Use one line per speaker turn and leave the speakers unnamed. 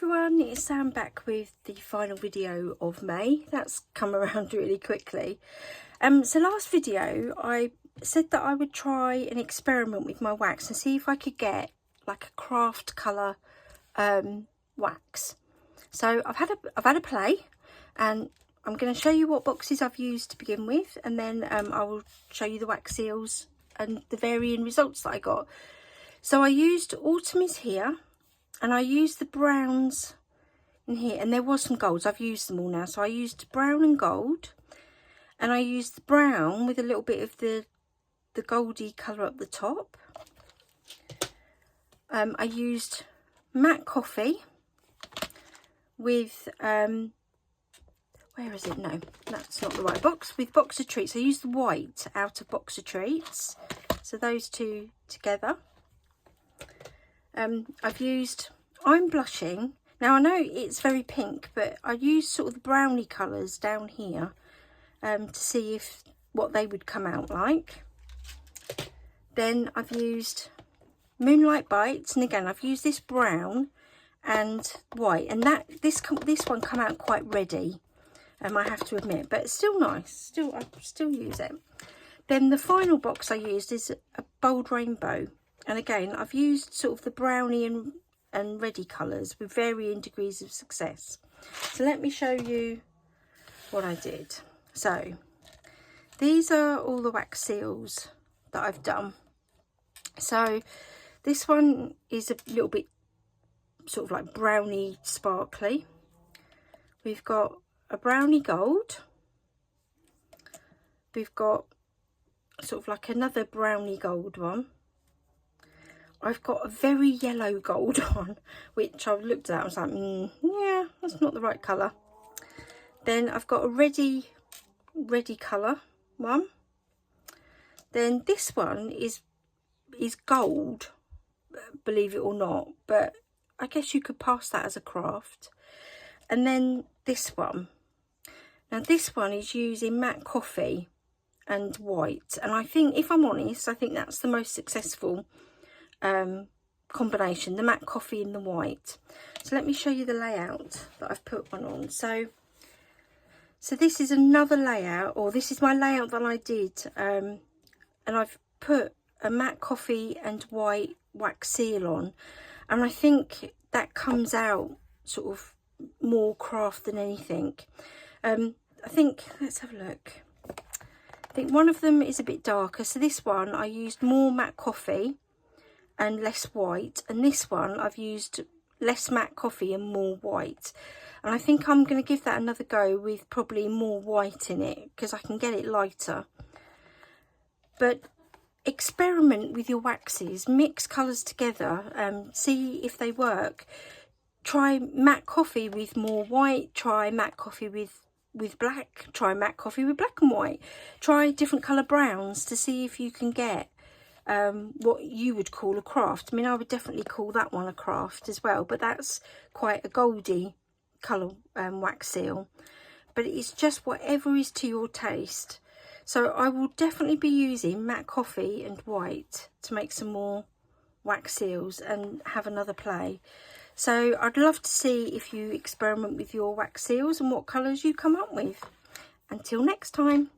everyone, it's Sam back with the final video of May. That's come around really quickly. So last video I said that I would try an experiment with my wax and see if I could get like a Kraft colour wax. So I've had a play, and I'm going to show you what boxes I've used to begin with, and then I will show you the wax seals and the varying results that I got. So I used Autumn is Here, and I used the browns in here, and there was some golds. I've used them all now. So I used brown and gold, and I used the brown with a little bit of the goldy colour up the top. I used matte coffee with where is it? No, that's not the right box. With Boxer Treats. I used the white out of Boxer Treats, so those two together. I've used I'm Blushing. Now I know it's very pink, but I used sort of the brownie colours down here to see what they would come out like. Then I've used Moonlight Bites, and again I've used this brown and white, and this one come out quite reddy, I have to admit, but it's still nice. I still use it. Then the final box I used is a Bold Rainbow, and again I've used sort of the brownie and reddy colours with varying degrees of success. So let me show you what I did. So these are all the wax seals that I've done. So this one is a little bit sort of like brownie sparkly. We've got a brownie gold. We've got sort of like another brownie gold one. I've got a very yellow gold one, which I looked at, I was like, yeah, that's not the right colour. Then I've got a reddy colour one. Then this one is gold, believe it or not, but I guess you could pass that as a Kraft. And then this one. Now this one is using matte coffee and white, and I think, if I'm honest, I think that's the most successful combination, the matte coffee and the white. So let me show you the layout that I've put one on. So this is another layout, or this is my layout that I did, and I've put a matte coffee and white wax seal on, and I think that comes out sort of more Kraft than anything. I think, let's have a look. I think one of them is a bit darker, so this one I used more matte coffee and less white, and this one I've used less matte coffee and more white, and I think I'm going to give that another go with probably more white in it, because I can get it lighter. But experiment with your waxes, mix colours together, see if they work. Try matte coffee with more white, try matte coffee with black, try matte coffee with black and white, try different colour browns to see if you can get what you would call a Kraft. I mean, I would definitely call that one a Kraft as well, but that's quite a goldy colour wax seal. But it's just whatever is to your taste. So I will definitely be using matte coffee and white to make some more wax seals and have another play. So I'd love to see if you experiment with your wax seals and what colours you come up with. Until next time.